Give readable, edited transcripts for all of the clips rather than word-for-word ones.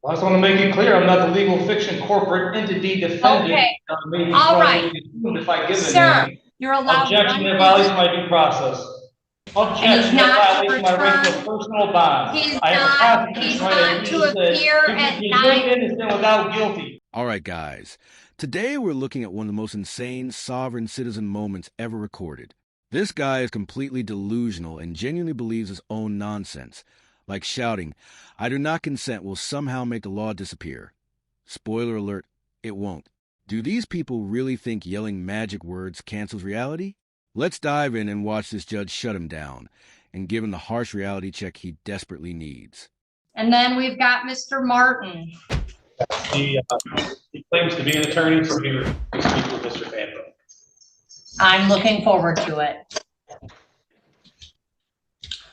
I just want to make it clear, I'm not the legal fiction corporate entity defendant. Okay. Maybe All right. if I give Sir, a name. you're allowed Objection, one that violates minute. my due process. Objection, that violates my right to a personal bond. He's I have a not constitutional right, as you to appear said, at to 9. be innocent without guilty. All right, guys. Today we're looking at one of the most insane sovereign citizen moments ever recorded. This guy is completely delusional and genuinely believes his own nonsense, like shouting, "I do not consent" will somehow make the law disappear. Spoiler alert, it won't. Do these people really think yelling magic words cancels reality? Let's dive in and watch this judge shut him down and give him the harsh reality check he desperately needs. And then we've got Mr. Martin. He claims to be an attorney, so here to speak with Mr. Fanto. I'm looking forward to it.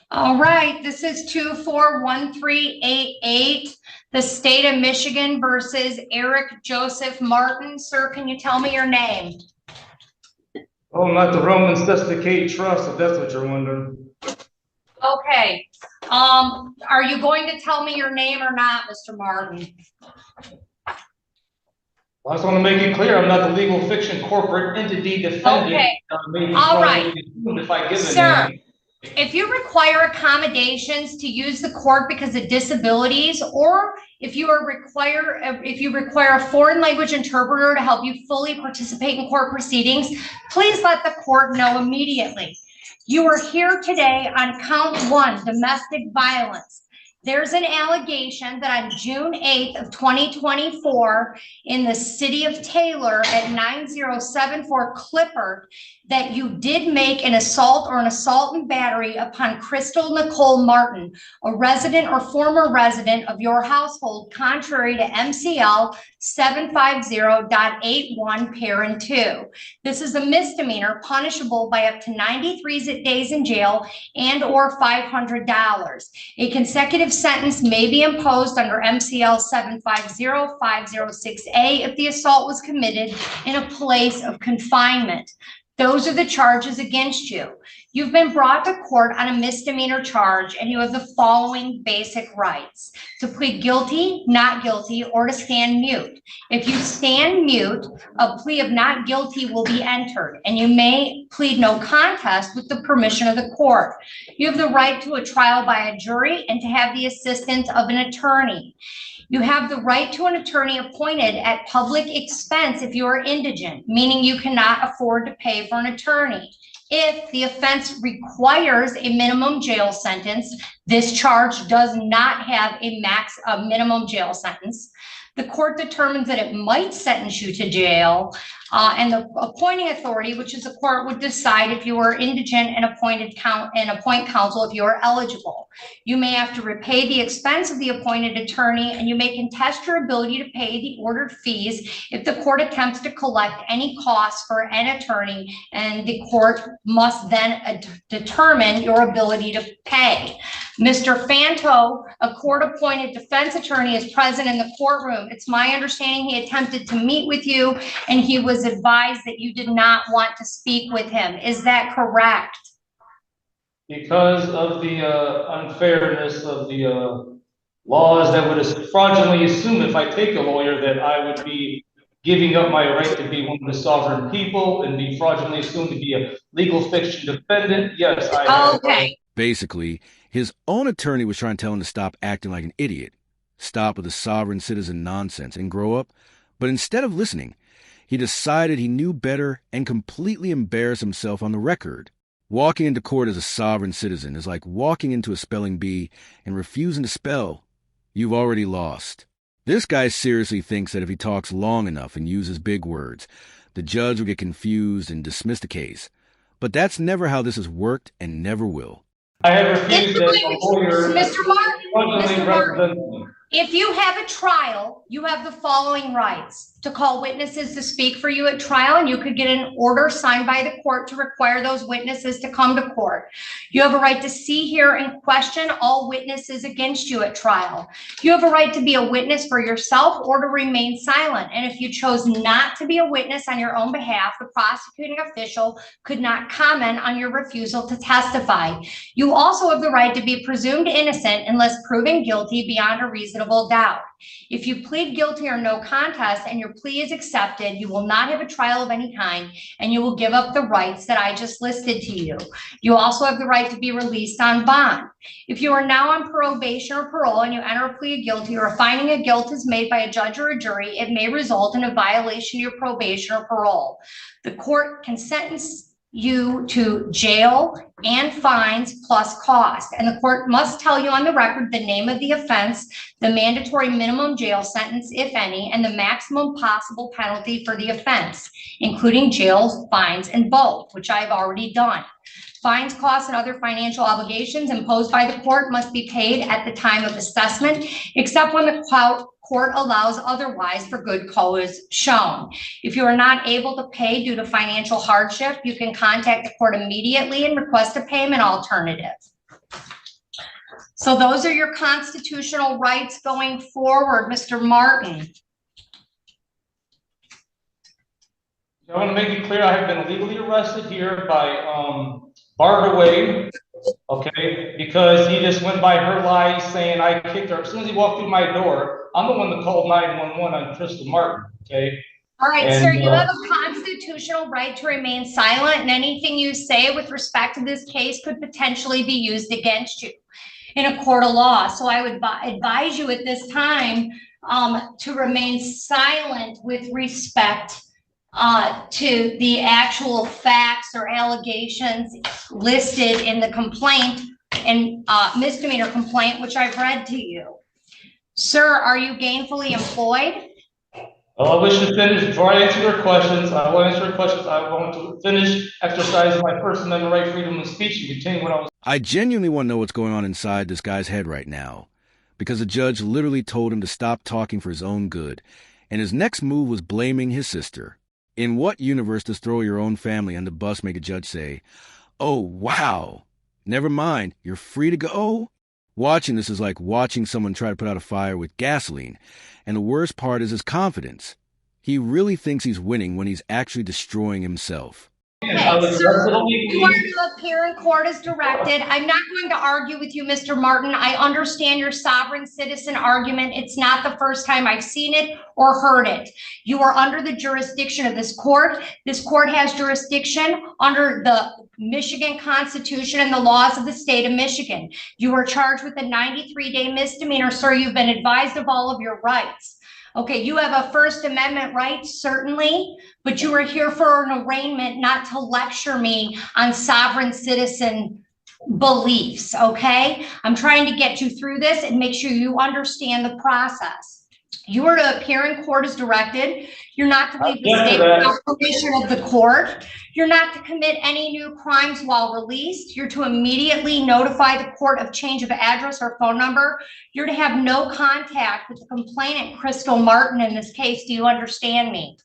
All right, this is 241388, the state of Michigan versus Eric Joseph Martin. Sir, can you tell me your name? Oh, not the Romans HarshTruth, if that's what you're wondering. Okay. Are you going to tell me your name or not, Mr. Martin? I just want to make it clear, I'm not the legal fiction corporate entity defendant. Okay. All right. If I give Sir, if you require accommodations to use the court because of disabilities, or if you require a foreign language interpreter to help you fully participate in court proceedings, please let the court know immediately. You are here today on count 1, domestic violence. There's an allegation that on June 8th of 2024 in the city of Taylor at 9074 Clifford, that you did make an assault or an assault and battery upon Crystal Nicole Martin, a resident or former resident of your household, contrary to MCL 750.81 parent 2. This is a misdemeanor punishable by up to 93 days in jail and or $500. A consecutive sentence may be imposed under MCL 750506A if the assault was committed in a place of confinement. Those are the charges against you. You've been brought to court on a misdemeanor charge, and you have the following basic rights: to plead guilty, not guilty, or to stand mute. If you stand mute, a plea of not guilty will be entered, and you may plead no contest with the permission of the court. You have the right to a trial by a jury and to have the assistance of an attorney. You have the right to an attorney appointed at public expense if you are indigent, meaning you cannot afford to pay for an attorney. If the offense requires a minimum jail sentence, this charge does not have a minimum jail sentence. The court determines that it might sentence you to jail, and the appointing authority, which is the court, would decide if you are indigent and appoint counsel if you are eligible. You may have to repay the expense of the appointed attorney, and you may contest your ability to pay the ordered fees if the court attempts to collect any costs for an attorney, and the court must then determine your ability to pay. Mr. Fanto, a court-appointed defense attorney, is present in the courtroom. It's my understanding he attempted to meet with you, and he was advised that you did not want to speak with him. Is that correct? Because of the unfairness of the laws that would fraudulently assume, if I take a lawyer, that I would be giving up my right to be one of the sovereign people and be fraudulently assumed to be a legal fiction defendant. Yes, I have. Okay. Basically, his own attorney was trying to tell him to stop acting like an idiot, stop with the sovereign citizen nonsense, and grow up. But instead of listening, he decided he knew better and completely embarrassed himself on the record. Walking into court as a sovereign citizen is like walking into a spelling bee and refusing to spell. You've already lost. This guy seriously thinks that if he talks long enough and uses big words, the judge will get confused and dismiss the case. But that's never how this has worked and never will. I have refused that a lawyer Mr. Martin, me. if you have a trial, you have the following rights: to call witnesses to speak for you at trial, and you could get an order signed by the court to require those witnesses to come to court. You have a right to see, hear, and question all witnesses against you at trial. You have a right to be a witness for yourself or to remain silent. And if you chose not to be a witness on your own behalf, the prosecuting official could not comment on your refusal to testify. You also have the right to be presumed innocent unless proven guilty beyond a reasonable reasonable doubt. If you plead guilty or no contest and your plea is accepted, you will not have a trial of any kind, and you will give up the rights that I just listed to you. You also have the right to be released on bond. If you are now on probation or parole and you enter a plea of guilty, or a finding of guilt is made by a judge or a jury, it may result in a violation of your probation or parole. The court can sentence you to jail and fines plus cost. And the court must tell you on the record the name of the offense, the mandatory minimum jail sentence, if any, and the maximum possible penalty for the offense, including jail, fines, and both, which I've already done. Fines, costs, and other financial obligations imposed by the court must be paid at the time of assessment, except when the court allows otherwise for good cause shown. If you are not able to pay due to financial hardship, you can contact the court immediately and request a payment alternative. So those are your constitutional rights going forward, Mr. Martin. I want to make it clear, I have been legally arrested here by barred away, okay, because he just went by her lies saying I kicked her. As soon as he walked through my door, I'm the one that called 911 on Crystal Martin, okay? All right, And, sir, you have a constitutional right to remain silent, and anything you say with respect to this case could potentially be used against you in a court of law. So I would advise you at this time to remain silent with respect to the actual facts or allegations listed in the complaint and misdemeanor complaint, which I've read to you. Sir, are you gainfully employed? I wish to finish, before I answer your questions, I will answer your questions. I want to finish exercising my First Amendment right, freedom of speech, and continue what I was. I genuinely want to know what's going on inside this guy's head right now, because the judge literally told him to stop talking for his own good, and his next move was blaming his sister. In what universe does throw your own family on the bus make a judge say, "Oh, wow, never mind, you're free to go"? Watching this is like watching someone try to put out a fire with gasoline, and the worst part is his confidence. He really thinks he's winning when he's actually destroying himself. Okay, sir, you are to appear in court as directed. I'm not going to argue with you, Mr. Martin. I understand your sovereign citizen argument. It's not the first time I've seen it or heard it. You are under the jurisdiction of this court. This court has jurisdiction under the Michigan Constitution and the laws of the state of Michigan. You are charged with a 93-day misdemeanor, sir. You've been advised of all of your rights. Okay, you have a First Amendment right, certainly, but you are here for an arraignment, not to lecture me on sovereign citizen beliefs, okay? I'm trying to get you through this and make sure you understand the process. You are to appear in court as directed. You're not to leave the state without permission of the court. You're not to commit any new crimes while released. You're to immediately notify the court of change of address or phone number. You're to have no contact with the complainant, Crystal Martin, in this case. Do you understand me?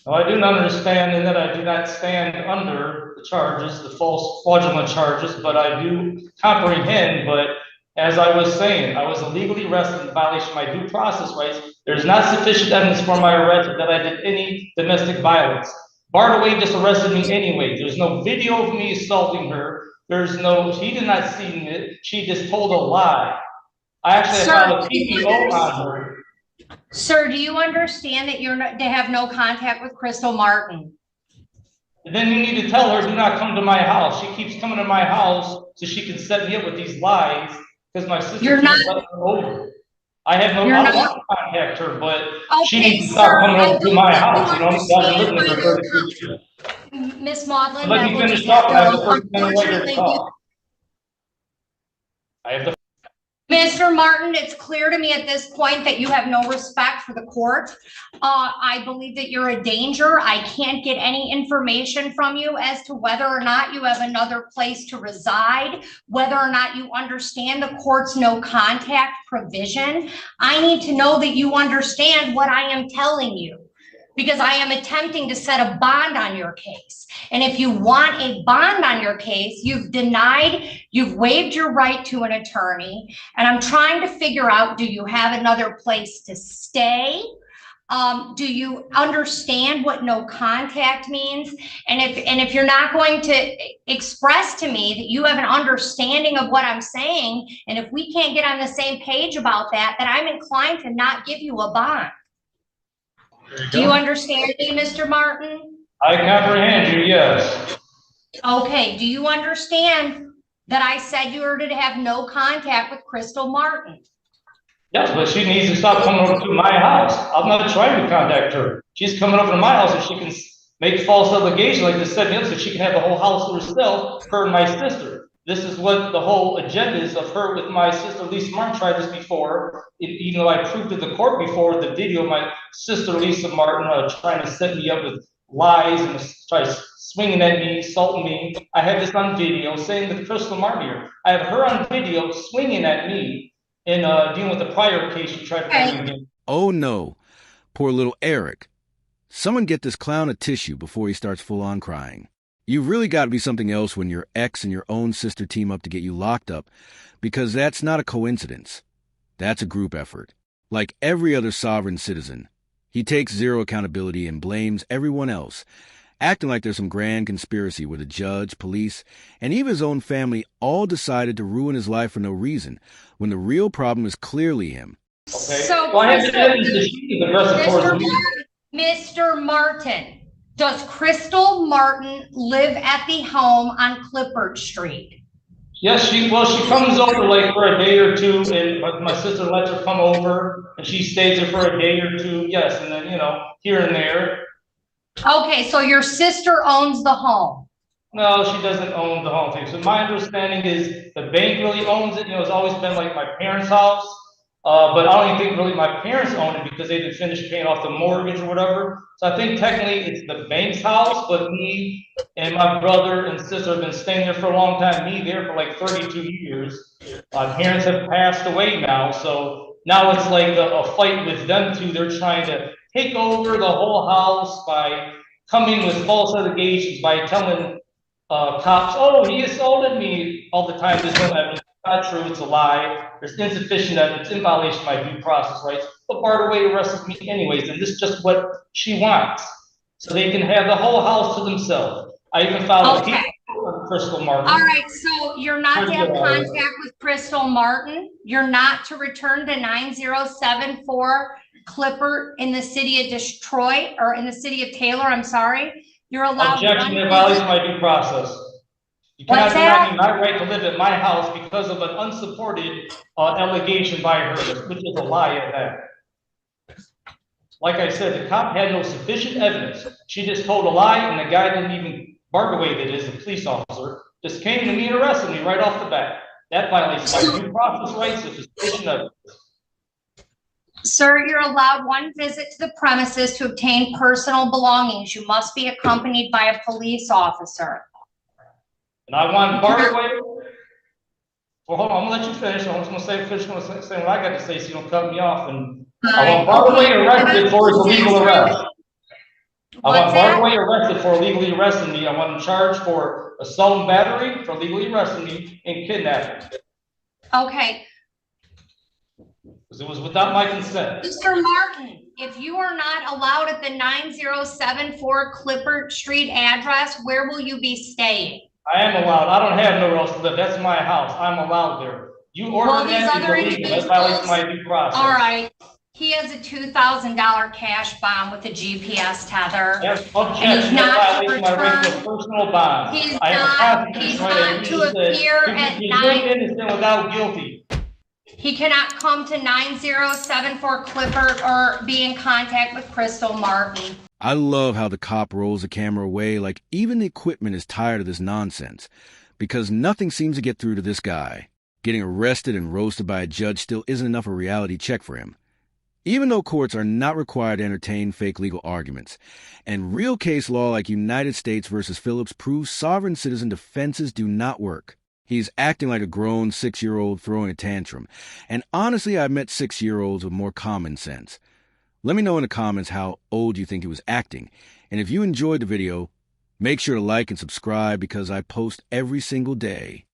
Well, I do not understand in that I do not stand under the charges, the false fraudulent charges, but I do comprehend. But as I was saying, I was illegally arrested in violation of my due process rights. There's not sufficient evidence for my arrest that I did any domestic violence. Bardaway just arrested me anyway. There's no video of me assaulting her. He did not see it. She just told a lie. I actually filed a PPO on her. Sir, do you understand that you're not to have no contact with Crystal Martin? And then you need to tell her, do not come to my house. She keeps coming to my house so she can set me up with these lies because my sister can't let her over. I have no, I don't want to contact her, but she needs to stop coming over to my house. You know, I'm living with her 33 years. Miss Maudlin, Let me finish talking. I have the First Amendment right to talk. I have the. Mr. Martin, it's clear to me at this point that you have no respect for the court. I believe that you're a danger. I can't get any information from you as to whether or not you have another place to reside, whether or not you understand the court's no contact provision. I need to know that you understand what I am telling you, because I am attempting to set a bond on your case. And if you want a bond on your case, you've waived your right to an attorney. And I'm trying to figure out, do you have another place to stay? Do you understand what no contact means? And if you're not going to express to me that you have an understanding of what I'm saying, and if we can't get on the same page about that, then I'm inclined to not give you a bond. Do you understand me, Mr. Martin? I comprehend you, yes. Okay, do you understand that I said you were to have no contact with Crystal Martin? Yes, but she needs to stop coming over to my house. I'm not trying to contact her. She's coming over to my house and she can make false allegations like this, set me up so she can have the whole house to herself, her and my sister. This is what the whole agenda is of her with my sister. Lisa Martin tried this before, even though I proved to the court before the video of my sister Lisa Martin trying to set me up with lies and try swinging at me, assaulting me. I have this on video, saying that Crystal Martin here. I have her on video swinging at me. In dealing with the prior case, she tried to bring me again. Oh no, poor little Eric. Someone get this clown a tissue before he starts full-on crying. You've really got to be something else when your ex and your own sister team up to get you locked up, because that's not a coincidence. That's a group effort. Like every other sovereign citizen, he takes zero accountability and blames everyone else, acting like there's some grand conspiracy where the judge, police, and even his own family all decided to ruin his life for no reason, when the real problem is clearly him. Okay. So, well, I have the evidence that she is aggressive towards me. Mr. Martin, does Crystal Martin live at the home on Clifford Street? Yes, she comes over like for a day or two, and my sister lets her come over, and she stays there for a day or two. Yes, and then here and there. Okay, so your sister owns the home. No, she doesn't own the home thing. So my understanding is the bank really owns it. It's always been like my parents' house. But I don't even think really my parents own it because they didn't finish paying off the mortgage or whatever. So I think technically it's the bank's house, but me and my brother and sister have been staying there for a long time. Me there for like 32 years. My parents have passed away now. So now it's like a fight with them two. They're trying to take over the whole house by coming with false allegations, by telling cops, oh, he assaulted me all the time. There's no evidence. It's not true. It's a lie. There's insufficient evidence in violation of my due process rights. But Bartaway arrested me anyways, and this is just what she wants. So they can have the whole house to themselves. I even filed a case with Crystal Martin. All right, so you're not to have contact with Crystal Martin. You're not to return to 9074 Clipper in the city of Detroit, or in the city of Taylor, I'm sorry. You're allowed Objection to violation of my due process. You cannot deny me my right to live at my house because of an unsupported allegation by her, which is a lie at that. Like I said, the cop had no sufficient evidence. She just told a lie, and the guy didn't even, Bartaway that is, the police officer, just came to me and arrested me right off the bat. That violates my due process rights if sufficient evidence. Sir, you're allowed one visit to the premises to obtain personal belongings. You must be accompanied by a police officer. And I want Bartaway. Well, hold on, I'm gonna let you finish. I'm just gonna finish what I got to say, so you don't cut me off. And I want Bartaway arrested for his illegal arrest. I want Bartaway arrested for illegally arresting me. I want him charged for assault and battery, for illegally arresting me, and kidnapping. Okay. Because it was without my consent. Mr. Martin, if you are not allowed at the 9074 Clifford Street address, where will you be staying? I am allowed. I don't have nowhere else to live. That's my house. I'm allowed there. You ordered that is illegal. That violates my due process. All right. He has a $2,000 cash bond with a GPS tether. Yes, objection. That violates my right to a personal bond. He's not to appear at night. Innocent without guilty. He cannot come to 9074 Clifford or be in contact with Crystal Martin. I love how the cop rolls the camera away like even the equipment is tired of this nonsense, because nothing seems to get through to this guy. Getting arrested and roasted by a judge still isn't enough of a reality check for him. Even though courts are not required to entertain fake legal arguments, and real case law like United States versus Phillips proves sovereign citizen defenses do not work. He's acting like a grown 6-year-old throwing a tantrum, and honestly I've met 6-year-olds with more common sense. Let me know in the comments how old you think he was acting, and if you enjoyed the video, make sure to like and subscribe because I post every single day.